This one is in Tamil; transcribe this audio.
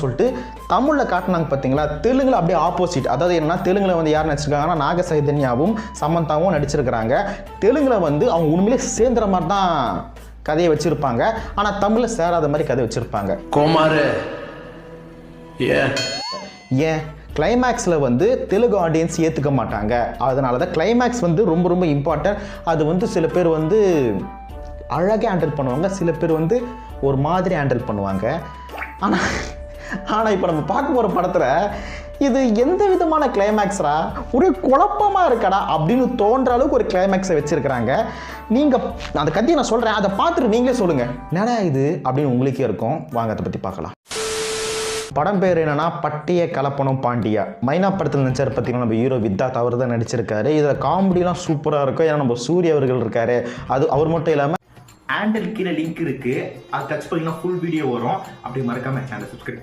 சொல்லிட்டு தமிழில் காட்டினாங்க பார்த்தீங்களா. தெலுங்கில் அப்படியே ஆப்போசிட். அதாவது என்னன்னா தெலுங்கில் வந்து யார் நடிச்சிருக்காங்கன்னா நாக சைதன்யாவும் சமந்தாவும் நடிச்சிருக்கிறாங்க. தெலுங்கில் வந்து அவங்க உண்மையிலே சேர்ந்துற மாதிரி தான் கதையை வச்சுருப்பாங்க. ஆனால் தமிழில் சேராத மாதிரி கதை வச்சுருப்பாங்க. கோமாரு ஏன் கிளைமேக்ஸில் வந்து தெலுங்கு ஆடியன்ஸ் ஏற்றுக்க மாட்டாங்க. அதனால தான் கிளைமேக்ஸ் வந்து ரொம்ப ரொம்ப இம்பார்ட்டன்ட். அது வந்து சில பேர் வந்து அழகாக ஹேண்டில் பண்ணுவாங்க, சில பேர் வந்து ஒரு மாதிரி ஹேண்டில் பண்ணுவாங்க. ஆனால் இப்போ நம்ம பார்க்க போகிற படத்தில் இது எந்த விதமான கிளைமேக்ஸரா, ஒரு குழப்பமாக இருக்கடா அப்படின்னு தோன்ற அளவுக்கு ஒரு கிளைமேக்ஸை வச்சுருக்கிறாங்க. நீங்கள் அந்த கதையை நான் சொல்கிறேன், அதை பார்த்துட்டு நீங்களே சொல்லுங்கள் என்னடா இது அப்படின்னு உங்களுக்கே இருக்கும். வாங்க அதை பற்றி பார்க்கலாம். படம் பேர் என்னன்னா பட்டிய கலப்பணம் பாண்டியா. மைனா படத்தில் நடிச்சார் பார்த்தீங்கன்னா நம்ம ஹீரோ வித்தார்த், அவர் தான் நடிச்சிருக்காரு. இதில் காமெடிலாம் சூப்பராக இருக்கும். ஏன்னா நம்ம சூரிய அவர்கள் இருக்காரு. அது அவர் மட்டும் இல்லாமல் ஹேண்டில் கீழே லிங்க் இருக்குது, அது டச் பண்ணிங்கன்னா ஃபுல் வீடியோ வரும். அப்படி மறக்காமல் சேனலை சப்ஸ்கிரைப் பண்ணுங்க.